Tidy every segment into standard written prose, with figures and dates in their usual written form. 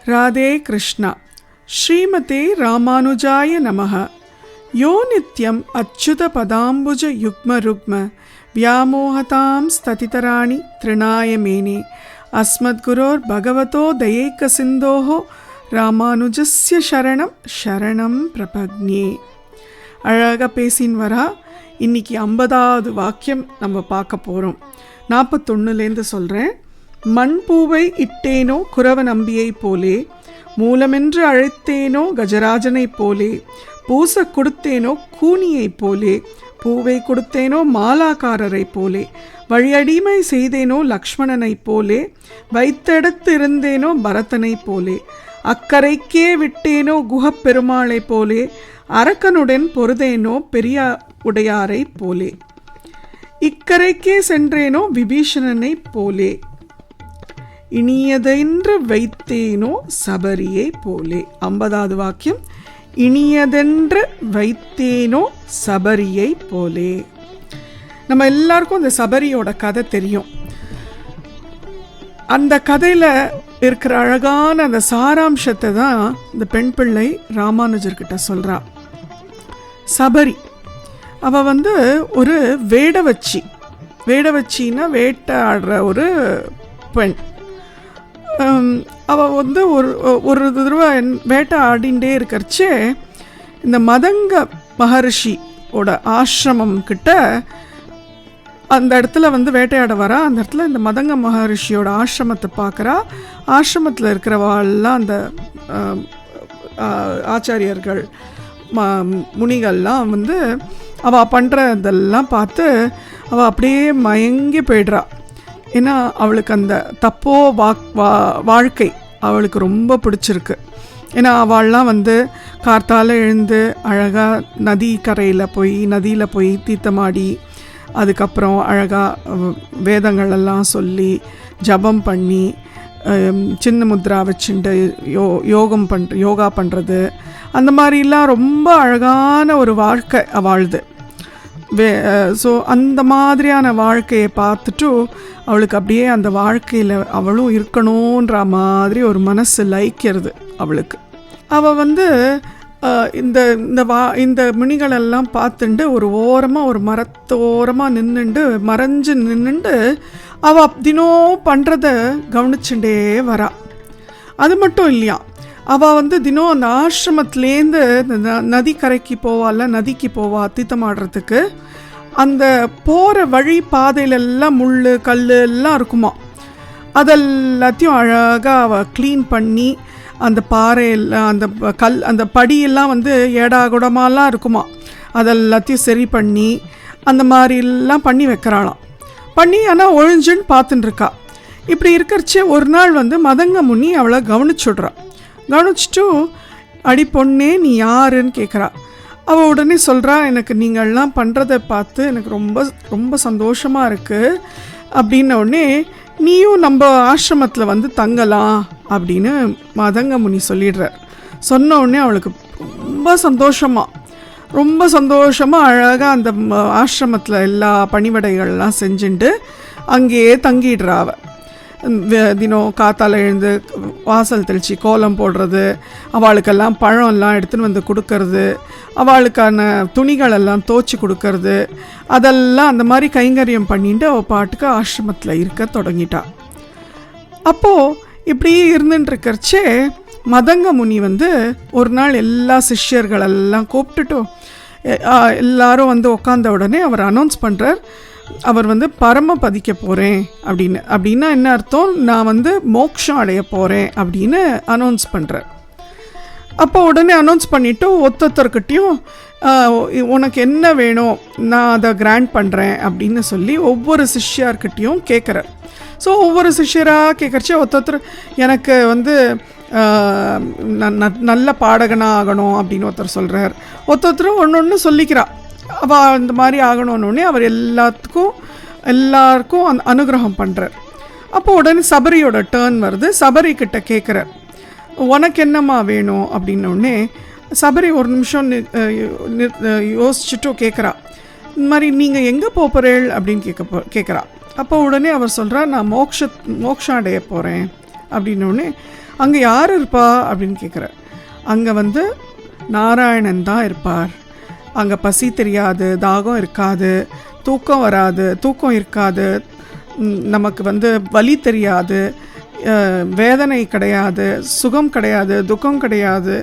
ராதே கிருஷ்ணா. ஸ்ரீமதே ராமானுஜாய நமஹ. யோ நித்யம் அச்சுத பதாம்புஜ யுக்ம ருக்ம வியாமோகதாம் ஸ்ததிதராணி த்ரிணாய மேனே அஸ்மத் குரோர் பகவதோ தயைக்க சிந்தோஹோ ராமானுஜஸ்ய சரணம் சரணம் பிரபக்ஞே. அழகாக பேசின்னு வரா. இன்னைக்கு 50வது வாக்கியம் நம்ம பார்க்க போகிறோம். 41லேருந்து சொல்கிறேன். மண்பூவை இட்டேனோ குரவ நம்பியை போலே, மூலமென்று அழைத்தேனோ கஜராஜனை போலே, பூச கொடுத்தேனோ கூனியை போலே, பூவை கொடுத்தேனோ மாலாக்காரரை போலே, வழியடிமை செய்தேனோ லக்ஷ்மணனை போலே, வைத்தெடுத்து இருந்தேனோ பரதனை போலே, அக்கரைக்கே விட்டேனோ குஹப் பெருமாளை போலே, அரக்கனுடன் பொருதேனோ பெரிய உடையாரை போலே, இக்கரைக்கே சென்றேனோ விபீஷணனை போலே, இனியதென்று வைத்தேனோ சபரியை போலே. 50வது வாக்கியம். இனியதென்று வைத்தேனோ சபரியை போலே. நம்ம எல்லாருக்கும் அந்த சபரியோட கதை தெரியும். அந்த கதையில் இருக்கிற அழகான அந்த சாராம்சத்தை தான் இந்த பெண் பிள்ளை ராமானுஜர்கிட்ட சொல்கிறா. சபரி அவள் ஒரு வேடவச்சின்னா வேட்டாடுற ஒரு பெண். அவள் ஒரு தடவை வேட்டை ஆடிண்டே இருக்கிறச்சே இந்த மதங்க மகரிஷியோட ஆசிரமம் கிட்ட அந்த இடத்துல வேட்டையாட வரா. அந்த இடத்துல இந்த மதங்க மகரிஷியோட ஆசிரமத்தை பார்க்குறா. ஆசிரமத்தில் இருக்கிறவாள்லாம் அந்த ஆச்சாரியர்கள் முனிகள்லாம் அவள் பண்ணுறதெல்லாம் பார்த்து அவள் அப்படியே மயங்கி போய்ட்றா. ஏன்னா அவளுக்கு அந்த தப்போ வாழ்க்கை அவளுக்கு ரொம்ப பிடிச்சிருக்கு. ஏன்னா அவள்லாம் கார்த்தால எழுந்து அழகாக நதியில் போய் தீர்த்தமாடி, அதுக்கப்புறம் அழகாக வேதங்களெல்லாம் சொல்லி ஜபம் பண்ணி சின்ன முத்ரா வச்சுட்டு யோகா பண்ணுறது, அந்த மாதிரிலாம் ரொம்ப அழகான ஒரு வாழ்க்கை அவளுது. ஸோ அந்த மாதிரியான வாழ்க்கையை பார்த்துட்டு அவளுக்கு அப்படியே அந்த வாழ்க்கையில் அவளும் இருக்கணுன்ற மாதிரி ஒரு மனசு லைக்கிறது அவளுக்கு. அவள் இந்த முனிகளெல்லாம் பார்த்துட்டு ஒரு மரத்தோரமாக நின்றுண்டு அவள் தினம் பண்ணுறத கவனிச்சுட்டே வரா. அது மட்டும் இல்லையா, அவள் தினம் அந்த ஆசிரமத்துலேருந்து நதிக்கு போவா தீர்த்தமாடுறதுக்கு. அந்த போகிற வழி பாதையிலெல்லாம் முள் கல் எல்லாம் இருக்குமா. அதெல்லாத்தையும் அழகாக அவள் க்ளீன் பண்ணி அந்த பாறையெல்லாம் அந்த படியெல்லாம் ஏடாகுடமாலாம் இருக்குமா, அதெல்லாத்தையும் சரி பண்ணி அந்த மாதிரிலாம் பண்ணி வைக்கிறாளாம். ஆனால் ஒழிஞ்சுன்னு பார்த்துட்டுருக்கா. இப்படி இருக்கிறச்சே ஒரு நாள் மதங்க முனி அவளை கவனிச்சுட்டு அடி பொண்ணே நீ யாருன்னு கேட்குறா. அவள் உடனே சொல்கிறா, எனக்கு நீங்கள்லாம் பண்ணுறதை பார்த்து எனக்கு ரொம்ப ரொம்ப சந்தோஷமாக இருக்குது அப்படின்ன உடனே நீயும் நம்ம ஆசிரமத்தில் தங்கலாம் அப்படின்னு மதங்க முனி சொல்லிடுறார். சொன்ன உடனே அவளுக்கு ரொம்ப சந்தோஷமாக அழகாக அந்த ஆசிரமத்தில் எல்லா பணிவிடைகள்லாம் செஞ்சுட்டு அங்கேயே தங்கிடுறா. அவள் தினம் காத்தால் எழுந்து வாசல் தெளித்து கோலம் போடுறது, அவளுக்கெல்லாம் பழம்லாம் எடுத்துன்னு கொடுக்கறது, அவளுக்கான துணிகளெல்லாம் துவச்சி கொடுக்கறது, அதெல்லாம் அந்த மாதிரி கைங்கரியம் பண்ணிட்டு அவள் பாட்டுக்கு ஆசிரமத்தில் இருக்க தொடங்கிட்டா. அப்போது இப்படி இருந்துட்டுருக்கிறச்சே மதங்க முனி ஒரு நாள் எல்லா சிஷ்யர்களெல்லாம் கூப்பிட்டுட்டு எல்லாரும் உட்காந்த உடனே அவர் அனௌன்ஸ் பண்ணுறார், அவர் பரமபதிக்க போகிறேன் அப்படின்னா என்ன அர்த்தம், நான் மோட்சம் அடைய போகிறேன் அப்படின்னு அனௌன்ஸ் பண்ணுறார். அப்போ உடனே அனௌன்ஸ் பண்ணிவிட்டு ஒருத்தர்கிட்டையும் உனக்கு என்ன வேணும் நான் அதை கிராண்ட் பண்ணுறேன் அப்படின்னு சொல்லி ஒவ்வொரு சிஷ்யார்கிட்டையும் கேட்குறார். ஸோ ஒவ்வொரு சிஷ்யராக கேட்குறச்சே ஒருத்தர் எனக்கு நல்ல பாடகனாக ஆகணும் அப்படின்னு ஒருத்தர் சொல்கிறார். ஒருத்தரும் ஒன்று சொல்லிக்கிறா அவள் இந்த மாதிரி ஆகணுன்னே அவர் எல்லாருக்கும் அனுகிரகம் பண்ணுறார். அப்போ உடனே சபரியோட டேர்ன் வருது. சபரிக்கிட்ட கேட்குறார், உனக்கு என்னம்மா வேணும் அப்படின்னோடனே சபரி ஒரு நிமிஷம் யோசிச்சுட்டு கேட்குறா, இந்த மாதிரி நீங்கள் எங்கே போகிறீள் அப்படின்னு கேட்குறா. அப்போ உடனே அவர் சொல்கிறார், நான் மோட்சம் அடைய போகிறேன் அப்படின்னோடனே அங்கே யார் இருப்பா அப்படின்னு கேட்குறார். அங்கே நாராயணன் தான் இருப்பார். அங்கே பசி தெரியாது, தாகம் இருக்காது, தூக்கம் வராது, தூக்கம் இருக்காது, நமக்கு வலி தெரியாது, வேதனை கிடையாது, சுகம் கிடையாது, துக்கம் கிடையாது.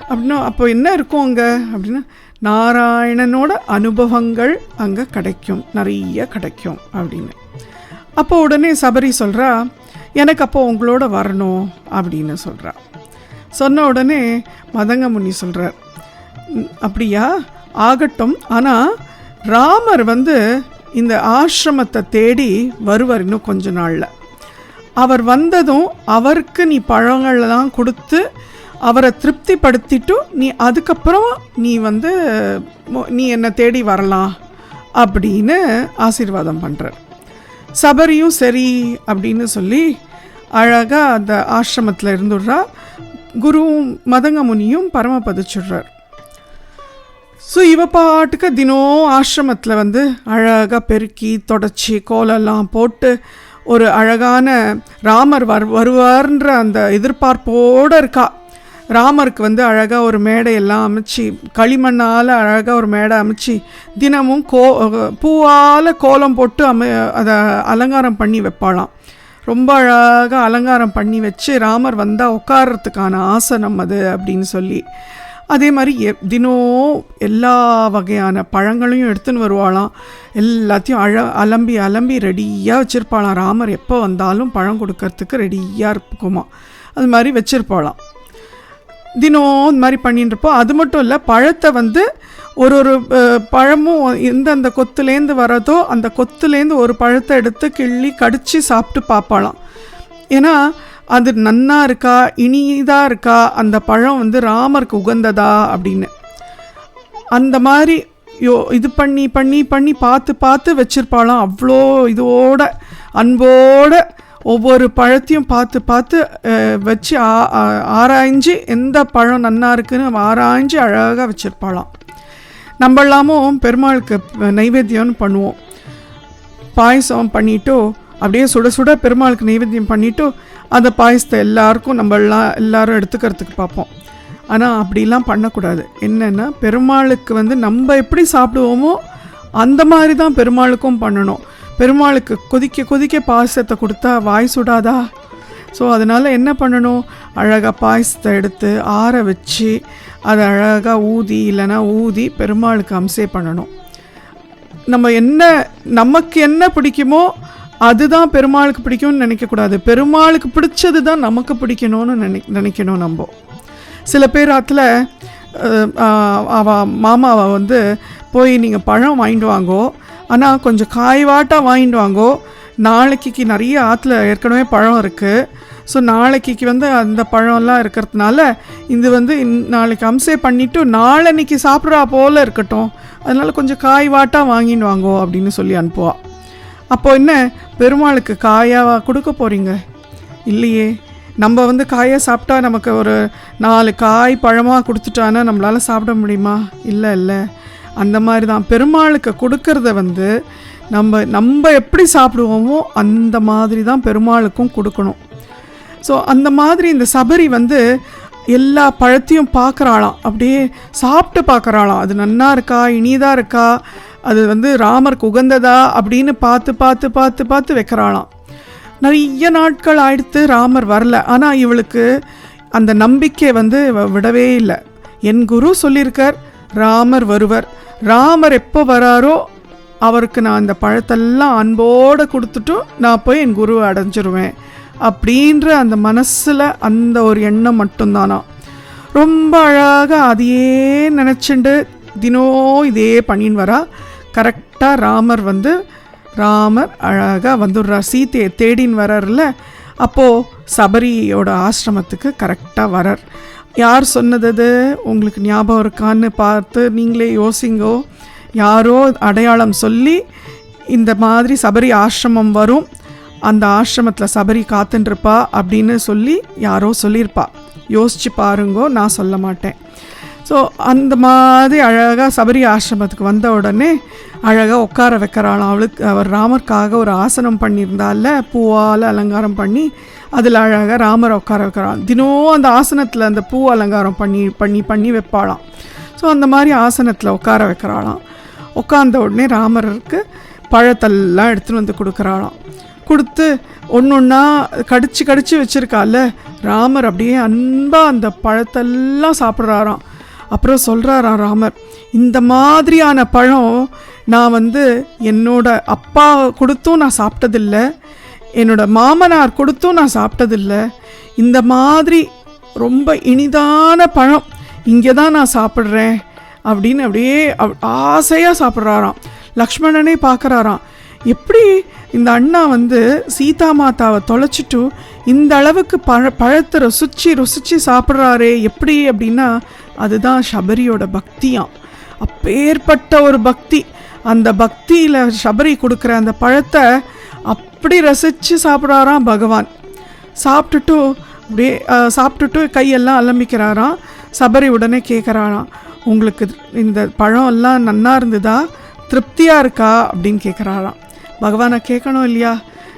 அப்படின்னா அப்போ என்ன இருக்கும் அங்கே அப்படின்னா நாராயணனோட அனுபவங்கள் அங்கே கிடைக்கும், நிறைய கிடைக்கும் அப்படின்னு. அப்போ உடனே சபரி சொல்கிறா, எனக்கு அப்போ உங்களோட வரணும் அப்படின்னு சொல்கிறா. சொன்ன உடனே மதங்க முனி சொல்கிறார், அப்படியா, ஆகட்டும். ஆனால் ராமர் இந்த ஆசிரமத்தை தேடி வருவார் இன்னும் கொஞ்ச நாளில். அவர் வந்ததும் அவருக்கு நீ பழங்கள்லாம் கொடுத்து அவரை திருப்திப்படுத்திட்டு நீ அதுக்கப்புறம் நீ என்னை தேடி வரலாம் அப்படின்னு ஆசீர்வாதம் பண்ணுறார். சபரியும் சரி அப்படின்னு சொல்லி அழகாக அந்த ஆசிரமத்தில் இருந்துடுறா. குருவும் மதங்க முனியும் பரமபதிச்சுடுறார். ஸோ இவ பாட்டுக்கு தினம் ஆசிரமத்தில் அழகாக பெருக்கி தொடச்சி கோலெல்லாம் போட்டு ஒரு அழகான ராமர் வருவார்ன்ற அந்த எதிர்பார்ப்போடு இருக்கா. ராமருக்கு அழகாக ஒரு மேடையெல்லாம் அமைச்சு, களிமண்ணால் அழகாக ஒரு மேடை அமைச்சு, தினமும் பூவால் கோலம் போட்டு அதை அலங்காரம் பண்ணி வைப்பாளாம். ரொம்ப அழகாக அலங்காரம் பண்ணி வச்சு ராமர் வந்தால் உட்காரத்துக்கான ஆசனம் அது அப்படின்னு சொல்லி, அதே மாதிரி தினம் எல்லா வகையான பழங்களையும் எடுத்துன்னு வருவாளாம். எல்லாத்தையும் அலம்பி அலம்பி ரெடியாக வச்சுருப்பாளாம். ராமர் எப்போ வந்தாலும் பழம் கொடுக்கறதுக்கு ரெடியாக இருக்குமா, அது மாதிரி வச்சுருப்பாளாம். தினம் இந்த மாதிரி பண்ணிட்டு இருப்போம். அது மட்டும் இல்லை, பழத்தை ஒரு பழமும் எந்தெந்த கொத்துலேருந்து வரதோ அந்த கொத்துலேருந்து ஒரு பழத்தை எடுத்து கிள்ளி கடித்து சாப்பிட்டு பார்ப்பாளாம். ஏன்னா அது நன்னா இருக்கா, இனிதாக இருக்கா, அந்த பழம் ராமருக்கு உகந்ததா அப்படின்னு. அந்த மாதிரி இது பண்ணி பண்ணி பண்ணி பார்த்து பார்த்து வச்சுருப்பாளாம். அவ்வளோ இதோட அன்போட ஒவ்வொரு பழத்தையும் பார்த்து பார்த்து வச்சு ஆராய்ஞ்சு எந்த பழம் நன்னா இருக்குன்னு ஆராய்ஞ்சு அழகாக வச்சுருப்பாளாம். நம்மளாமும் பெருமாளுக்கு நைவேத்தியம்னு பண்ணுவோம். பாயசம் பண்ணிவிட்டோ அப்படியே சுட சுட பெருமாளுக்கு நைவேத்தியம் பண்ணிவிட்டோ அந்த பாயசத்தை எல்லாருக்கும் எல்லாரும் எடுத்துக்கிறதுக்கு பார்ப்போம். ஆனால் அப்படிலாம் பண்ணக்கூடாது. என்னென்னா பெருமாளுக்கு நம்ம எப்படி சாப்பிடுவோமோ அந்த மாதிரி தான் பெருமாளுக்கும் பண்ணணும். பெருமாளுக்கு கொதிக்க கொதிக்க பாயசத்தை கொடுத்தா வாய் சுடாதா? ஸோ அதனால் என்ன பண்ணணும், அழகாக பாயசத்தை எடுத்து ஆற வச்சு அதை அழகாக இல்லைன்னா ஊதி பெருமாளுக்கு அம்சே பண்ணணும். நமக்கு என்ன பிடிக்குமோ அதுதான் பெருமாளுக்கு பிடிக்கும்னு நினைக்கக்கூடாது. பெருமாளுக்கு பிடிச்சது தான் நமக்கு பிடிக்கணும்னு நினைக்கணும். நம்ம சில பேர் ஆற்றுல மாமாவை போய் நீங்கள் பழம் வாங்கிட்டு வாங்கோ, ஆனால் கொஞ்சம் காய்வாட்டாக வாங்கிட்டு வாங்கோ, நாளைக்கு நிறைய ஆற்றுல ஏற்கனவே பழம் இருக்குது, ஸோ நாளைக்கு அந்த பழம்லாம் இருக்கிறதுனால இது நாளைக்கு அம்சே பண்ணிவிட்டு நாளைக்கு சாப்பிட்றா போல் இருக்கட்டும், அதனால் கொஞ்சம் காய்வாட்டாக வாங்கிட்டு வாங்கோ அப்படின்னு சொல்லி அனுப்புவா. அப்போது என்ன, பெருமாளுக்கு காயாக கொடுக்க போகிறீங்க? இல்லையே. நம்ம காயாக சாப்பிட்டா நமக்கு ஒரு 4 காய் பழமாக கொடுத்துட்டானா நம்மளால் சாப்பிட முடியுமா? இல்லை. அந்த மாதிரி தான் பெருமாளுக்கு கொடுக்கறத நம்ம எப்படி சாப்பிடுவோமோ அந்த மாதிரி தான் பெருமாளுக்கும் கொடுக்கணும். ஸோ அந்த மாதிரி இந்த சபரி எல்லா பழத்தையும் பார்க்குறாளாம், அப்படியே சாப்பிட்டு பார்க்குறாளாம். அது நன்னா இருக்கா, இனிதாக இருக்கா, அது ராமருக்கு உகந்ததா அப்படின்னு பார்த்து பார்த்து பார்த்து பார்த்து வைக்கிறாளாம். நிறைய நாட்கள் ஆயிடுத்து, ராமர் வரல. ஆனால் இவளுக்கு அந்த நம்பிக்கை விடவே இல்லை. என் குரு சொல்லியிருக்கார், ராமர் வருவர், ராமர் எப்போ வராரோ அவருக்கு நான் அந்த பழத்தெல்லாம் அன்போடு கொடுத்துட்டு நான் போய் என் குருவை அடைஞ்சிருவேன் அப்படின்ற அந்த மனசில் அந்த ஒரு எண்ணம் மட்டும்தானா. ரொம்ப அழகாக அதையே நினச்சிண்டு தினம் இதே பண்ணின்னு வரா. கரெக்டாக ராமர் அழகாக வந்துடுறார். சீத்தையை தேடின்னு வர்றார்ல, அப்போது சபரியோட ஆசிரமத்துக்கு கரெக்டாக வரார். யார் சொன்னது உங்களுக்கு ஞாபகம் இருக்கான்னு பார்த்து நீங்களே யோசிங்கோ. யாரோ அடையாளம் சொல்லி இந்த மாதிரி சபரி ஆசிரமம் வரும், அந்த ஆசிரமத்தில் சபரி காத்துருப்பா அப்படின்னு சொல்லி யாரோ சொல்லியிருப்பா. யோசிச்சு பாருங்கோ, நான் சொல்ல மாட்டேன். ஸோ அந்த மாதிரி அழகாக சபரி ஆசிரமத்துக்கு வந்த உடனே அழகாக உட்கார வைக்கிறாளாம். அவளுக்கு அவர் ராமருக்காக ஒரு ஆசனம் பண்ணியிருந்தால, பூவால் அலங்காரம் பண்ணி அதில் அழகாக ராமரை உட்கார வைக்கிறாள். தினம் அந்த ஆசனத்தில் அந்த பூ அலங்காரம் பண்ணி பண்ணி பண்ணி வைப்பாளாம். ஸோ அந்த மாதிரி ஆசனத்தில் உட்கார வைக்கிறாளாம். உட்கார்ந்த உடனே ராமருக்கு பழத்தெல்லாம் எடுத்துகிட்டு வந்து கொடுக்குறாளாம். கொடுத்து ஒன்று ஒன்றா கடிச்சு கடிச்சு வச்சுருக்கால, ராமர் அப்படியே அன்பாக அந்த பழத்தெல்லாம் சாப்பிட்றாராம். அப்புறம் சொல்கிறாராம் ராமர், இந்த மாதிரியான பழம் நான் என்னோட அப்பா கொடுத்தும் நான் சாப்பிட்டதில்லை, என்னோட மாமனார் கொடுத்தும் நான் சாப்பிட்டதில்லை, இந்த மாதிரி ரொம்ப இனிதான பழம் இங்கே தான் நான் சாப்பிட்றேன் அப்படின்னு அப்படியே ஆசையாக சாப்பிட்றாராம். லக்ஷ்மணனே பார்க்குறாராம், எப்படி இந்த அண்ணா சீதா மாதாவை தொலைச்சிட்டு இந்த அளவுக்கு பழத்தை ருசிச்சு சாப்பிட்றாரே எப்படி அப்படின்னா, அதுதான் சபரியோட பக்தியாம். அப்பேற்பட்ட ஒரு பக்தி. அந்த பக்தியில் சபரி கொடுக்குற அந்த பழத்தை அப்படி ரசித்து சாப்பிட்றாராம் பகவான். சாப்பிட்டுட்டு கையெல்லாம் அலம்பிக்கிறாராம். சபரி உடனே கேட்குறாராம், உங்களுக்கு இந்த பழம் எல்லாம் நன்னா இருந்ததா, திருப்தியாக இருக்கா அப்படின்னு கேட்குறாராம். பகவானை கேட்கணும் இல்லையா,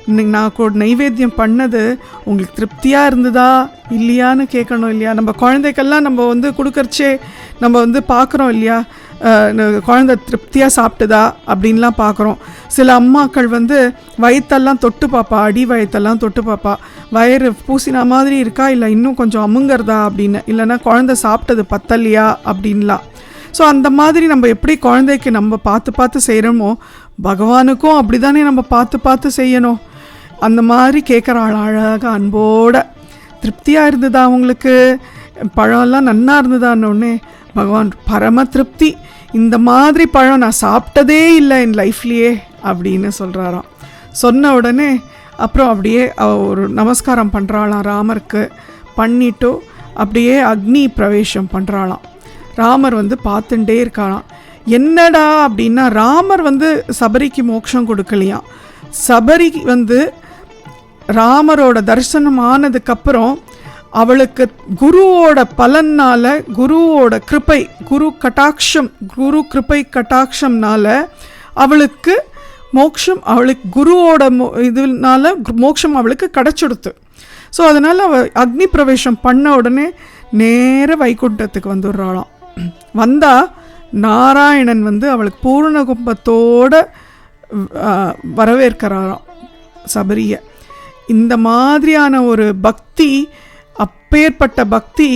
இன்னைக்கு நான் நைவேத்தியம் பண்ணது உங்களுக்கு திருப்தியாக இருந்ததா இல்லையான்னு கேட்கணும் இல்லையா. நம்ம குழந்தைக்கெல்லாம் நம்ம கொடுக்கறச்சே நம்ம பார்க்குறோம் இல்லையா, குழந்தை திருப்தியாக சாப்பிட்டுதா அப்படின்லாம் பார்க்குறோம். சில அம்மாக்கள் வயிற்றெல்லாம் தொட்டு பார்ப்பா, அடி வயிற்றெல்லாம் தொட்டு பார்ப்பா, வயிறு பூசினா மாதிரி இருக்கா இல்லை இன்னும் கொஞ்சம் அமுங்கிறதா அப்படின்னு, இல்லைன்னா குழந்தை சாப்பிட்டது பத்தலையா அப்படின்லாம். ஸோ அந்த மாதிரி நம்ம எப்படி குழந்தைக்கு நம்ம பார்த்து பார்த்து செய்கிறோமோ, பகவானுக்கும் அப்படி தானே நம்ம பார்த்து பார்த்து செய்யணும். அந்த மாதிரி கேட்குறாள் அழகாக அன்போட. திருப்தியாக இருந்ததா உங்களுக்கு, பழம்லாம் நன்னா இருந்ததான்னொடனே பகவான் பரம திருப்தி, இந்த மாதிரி பழம் நான் சாப்பிட்டதே இல்லை என் லைஃப்லேயே அப்படின்னு சொல்கிறாராம். சொன்ன உடனே அப்புறம் அப்படியே ஒரு நமஸ்காரம் பண்ணுறாளாம் ராமருக்கு. பண்ணிட்டு அப்படியே அக்னி பிரவேசம் பண்ணுறாளாம். ராமர் பார்த்துட்டே இருக்காளாம். என்னடா அப்படின்னா, ராமர் சபரிக்கு மோட்சம் கொடுக்கலையாம். சபரி ராமரோட தரிசனம் ஆனதுக்கப்புறம் அவளுக்கு குருவோட பலனால், குருவோட கிருபை, குரு கிருபை கட்டாட்சம்னால அவளுக்கு மோட்சம், அவளுக்கு குருவோட இதனால மோட்சம் அவளுக்கு கிடச்சிடுத்து. ஸோ அதனால் அவள் அக்னி பிரவேசம் பண்ண உடனே நேர வைகுண்டத்துக்கு வந்துடுறாளாம். வந்தால் நாராயணன் அவளுக்கு பூர்ண கும்பத்தோடு வரவேற்கிறாராம் சபரியை. இந்த மாதிரியான ஒரு பக்தி, அப்பேற்பட்ட பக்தி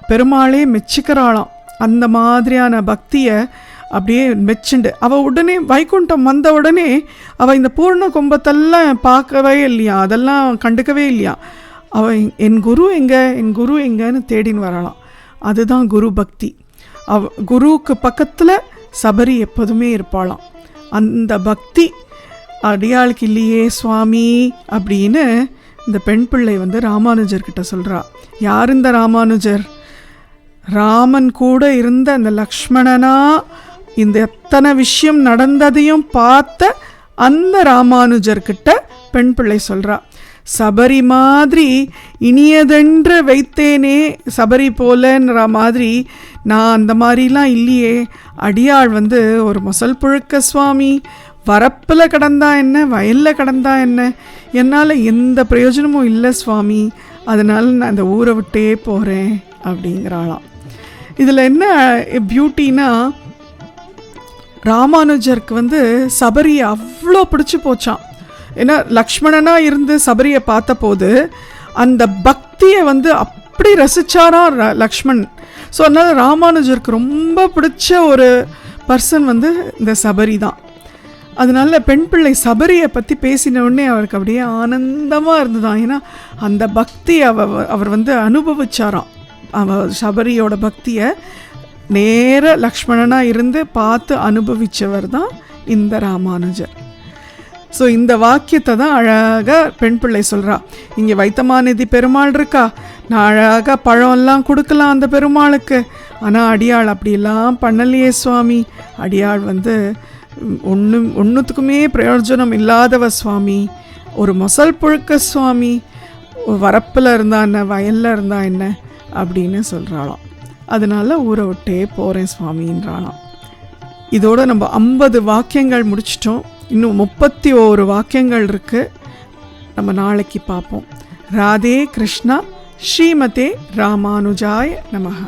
பெருமாளே மெச்சிக்கிறாளாம். அந்த மாதிரியான பக்தியை அப்படியே மெச்சுண்டு அவள் உடனே வைகுண்டம் வந்த உடனே அவள் இந்த பூர்ண கும்பத்தெல்லாம் பார்க்கவே இல்லையா, அதெல்லாம் கண்டுக்கவே இல்லையா. அவள் என் குரு எங்கன்னு தேடின்னு வரலாம். அதுதான் குரு பக்தி. குருவுக்கு பக்கத்தில் சபரி எப்போதுமே இருப்பாளாம். அந்த பக்தி அடியாளுக்கு இல்லையே சுவாமி அப்படின்னு இந்த பெண் பிள்ளை ராமானுஜர்கிட்ட சொல்கிறா. யார் இந்த ராமானுஜர்? ராமன் கூட இருந்த அந்த லக்ஷ்மணனா இந்த எத்தனை விஷயம் நடந்ததையும் பார்த்த அந்த ராமானுஜர்கிட்ட பெண் பிள்ளை சொல்கிறா. சபரி மாதிரி இனியதென்று வைத்தேனே, சபரி போலன்ற மாதிரி நான் அந்த மாதிரிலாம் இல்லையே. அடியாள் ஒரு மொசல் புழுக்க சுவாமி, வரப்பில் கடந்தா என்ன, வயலில் கடந்தா என்ன, என்னால் எந்த பிரயோஜனமும் இல்லை சுவாமி, அதனால் நான் அந்த ஊரை விட்டே போகிறேன் அப்படிங்கிறாளாம். இதில் என்ன பியூட்டின்னா, ராமானுஜருக்கு சபரியை அவ்வளோ பிடிச்சி போச்சான். ஏன்னா லக்ஷ்மணனாக இருந்து சபரியை பார்த்த போது அந்த பக்தியை அப்படி ரசிச்சாரா லக்ஷ்மண். ஸோ அதனால் ராமானுஜருக்கு ரொம்ப பிடிச்ச ஒரு பர்சன் இந்த சபரி தான். அதனால பெண் பிள்ளை சபரியை பற்றி பேசின உடனே அவருக்கு அப்படியே ஆனந்தமாக இருந்ததான். ஏன்னா அந்த பக்தி அவர் அனுபவிச்சாராம். சபரியோட பக்தியை நேர லக்ஷ்மணனாக இருந்து பார்த்து அனுபவித்தவர் தான் இந்த ராமானுஜர். ஸோ இந்த வாக்கியத்தை தான் அழகாக பெண் பிள்ளை சொல்கிறா. இங்கே வைத்தமாநிதி பெருமாள் இருக்கா, நான் அழகாக பழம்லாம் கொடுக்கலாம் அந்த பெருமாளுக்கு, ஆனால் அடியாள் அப்படிலாம் பண்ணலையே சுவாமி, அடியாள் ஒன்றுத்துக்குமே பிரயோஜனம் இல்லாதவ சுவாமி, ஒரு மொசல் புழுக்க சுவாமி, வரப்பில் இருந்தா என்ன, வயலில் இருந்தா என்ன அப்படின்னு சொல்கிறாளாம். அதனால ஊரை விட்டே போகிறேன் சுவாமின்றானாம். இதோட நம்ம 50 வாக்கியங்கள் முடிச்சிட்டோம். இன்னும் 31 வாக்கியங்கள் இருக்குது. நம்ம நாளைக்கு பார்ப்போம். ராதே கிருஷ்ணா. ஸ்ரீமதே ராமானுஜாய நமஹ.